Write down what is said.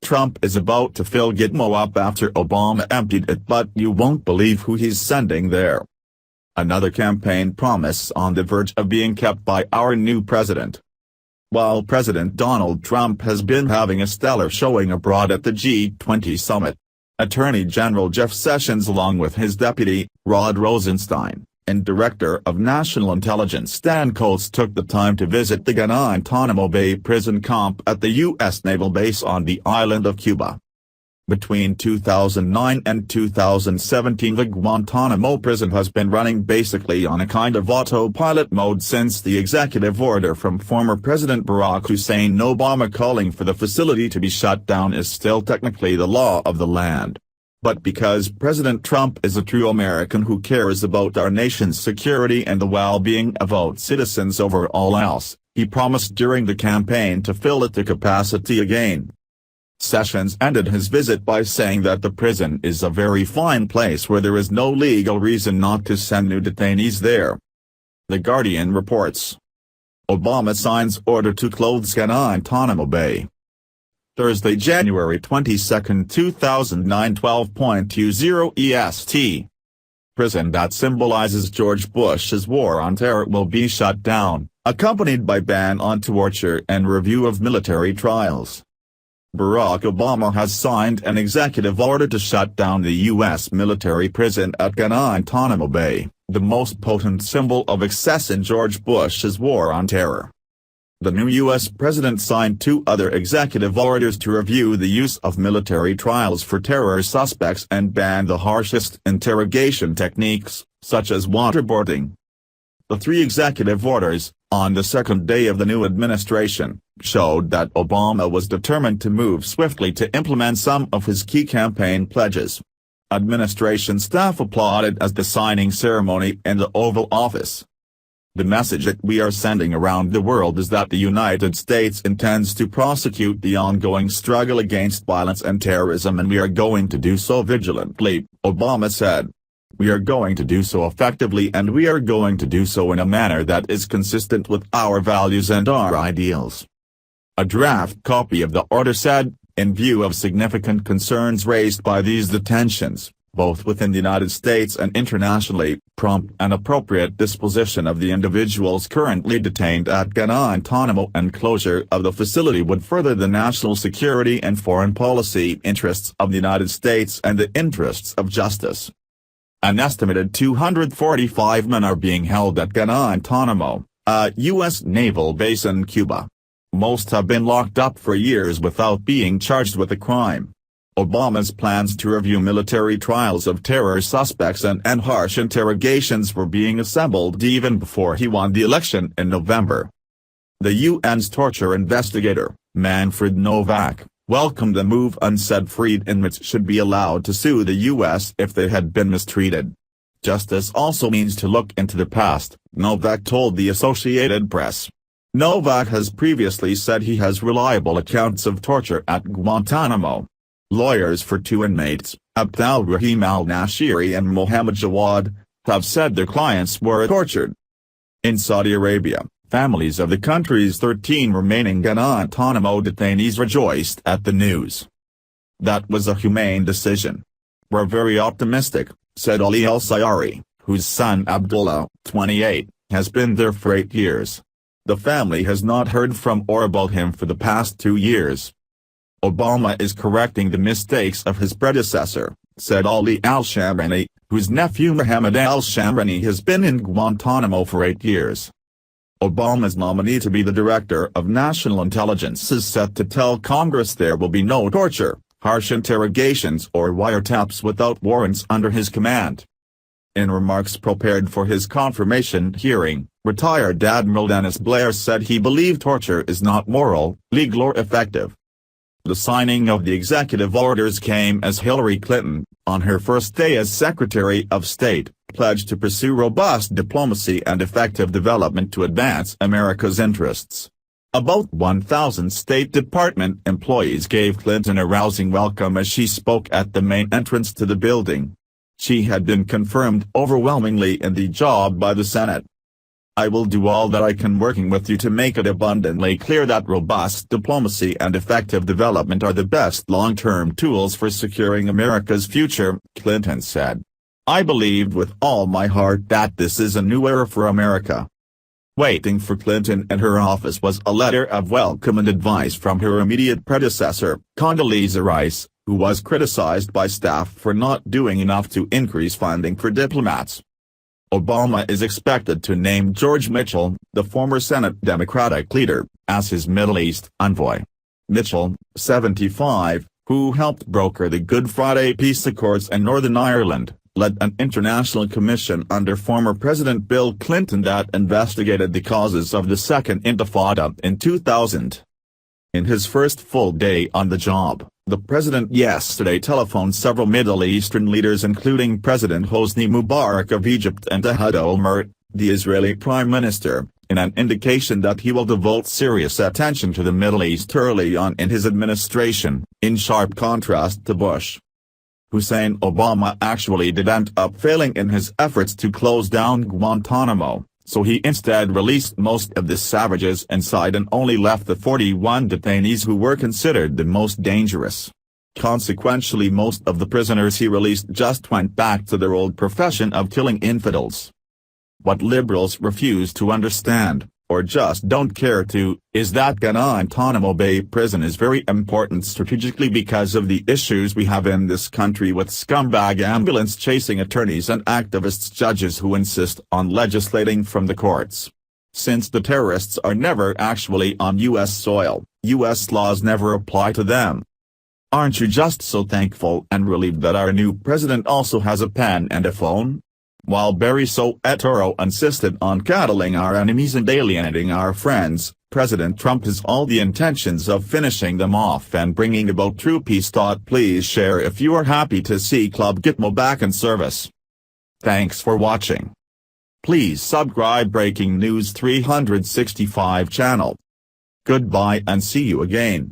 Trump is about to fill GITMO up after Obama emptied it, but you won't believe who he's sending there. Another campaign promise on the verge of being kept by our new president. While President Donald Trump has been having a stellar showing abroad at the G20 summit, Attorney General Jeff Sessions along with his deputy, Rod Rosenstein, and Director of National Intelligence Stan Coates took the time to visit the Guantanamo Bay prison camp at the U.S. Naval Base on the island of Cuba. Between 2009 and 2017 the Guantanamo prison has been running basically on a kind of autopilot mode since the executive order from former President Barack Hussein Obama calling for the facility to be shut down is still technically the law of the land. But because President Trump is a true American who cares about our nation's security and the well-being of its citizens over all else, he promised during the campaign to fill it to capacity again. Sessions ended his visit by saying that the prison is a very fine place where there is no legal reason not to send new detainees there. The Guardian reports. Obama signs order to close Guantanamo Bay. Thursday, January 22, 2009 12:20 EST. Prison that symbolizes George Bush's war on terror will be shut down, accompanied by ban on torture and review of military trials. Barack Obama has signed an executive order to shut down the U.S. military prison at Guantanamo Bay, the most potent symbol of excess in George Bush's war on terror. The new U.S. president signed two other executive orders to review the use of military trials for terror suspects and ban the harshest interrogation techniques, such as waterboarding. The three executive orders, on the second day of the new administration, showed that Obama was determined to move swiftly to implement some of his key campaign pledges. Administration staff applauded as the signing ceremony in the Oval Office. The message that we are sending around the world is that the United States intends to prosecute the ongoing struggle against violence and terrorism, and we are going to do so vigilantly, Obama said. We are going to do so effectively, and we are going to do so in a manner that is consistent with our values and our ideals. A draft copy of the order said, in view of significant concerns raised by these detentions, both within the United States and internationally, prompt and appropriate disposition of the individuals currently detained at Guantanamo and closure of the facility would further the national security and foreign policy interests of the United States and the interests of justice. An estimated 245 men are being held at Guantanamo, a U.S. naval base in Cuba. Most have been locked up for years without being charged with a crime. Obama's plans to review military trials of terror suspects and harsh interrogations were being assembled even before he won the election in November. The UN's torture investigator, Manfred Novak, welcomed the move and said freed inmates should be allowed to sue the U.S. if they had been mistreated. Justice also means to look into the past, Novak told the Associated Press. Novak has previously said he has reliable accounts of torture at Guantanamo. Lawyers for two inmates, Abd al-Rahim al-Nashiri and Mohammed Jawad, have said their clients were tortured. In Saudi Arabia, families of the country's 13 remaining Guantanamo detainees rejoiced at the news. That was a humane decision. We're very optimistic, said Ali al-Sayari, whose son Abdullah, 28, has been there for 8 years. The family has not heard from or about him for the past 2 years. Obama is correcting the mistakes of his predecessor, said Ali al-Shamrani, whose nephew Mohammed al-Shamrani has been in Guantanamo for 8 years. Obama's nominee to be the Director of National Intelligence is set to tell Congress there will be no torture, harsh interrogations or wiretaps without warrants under his command. In remarks prepared for his confirmation hearing, retired Admiral Dennis Blair said he believed torture is not moral, legal or effective. The signing of the executive orders came as Hillary Clinton, on her first day as Secretary of State, pledged to pursue robust diplomacy and effective development to advance America's interests. About 1,000 State Department employees gave Clinton a rousing welcome as she spoke at the main entrance to the building. She had been confirmed overwhelmingly in the job by the Senate. I will do all that I can working with you to make it abundantly clear that robust diplomacy and effective development are the best long-term tools for securing America's future, Clinton said. I believe with all my heart that this is a new era for America. Waiting for Clinton and her office was a letter of welcome and advice from her immediate predecessor, Condoleezza Rice, who was criticized by staff for not doing enough to increase funding for diplomats. Obama is expected to name George Mitchell, the former Senate Democratic leader, as his Middle East envoy. Mitchell, 75, who helped broker the Good Friday peace accords in Northern Ireland, led an international commission under former President Bill Clinton that investigated the causes of the Second Intifada in 2000. In his first full day on the job, the president yesterday telephoned several Middle Eastern leaders including President Hosni Mubarak of Egypt and Ehud Olmert, the Israeli prime minister, in an indication that he will devote serious attention to the Middle East early on in his administration, in sharp contrast to Bush. Hussein Obama actually did end up failing in his efforts to close down Guantanamo, so he instead released most of the savages inside and only left the 41 detainees who were considered the most dangerous. Consequently, most of the prisoners he released just went back to their old profession of killing infidels. What liberals refuse to understand, or just don't care to, is that Guantanamo Bay prison is very important strategically because of the issues we have in this country with scumbag ambulance-chasing attorneys and activist judges who insist on legislating from the courts. Since the terrorists are never actually on U.S. soil, U.S. laws never apply to them. Aren't you just so thankful and relieved that our new president also has a pen and a phone? While Barry Soetoro insisted on coddling our enemies and alienating our friends, President Trump has all the intentions of finishing them off and bringing about true peace. Please share if you are happy to see Club Gitmo back in service. Thanks for watching. Please subscribe Breaking News 365 channel. Goodbye and see you again.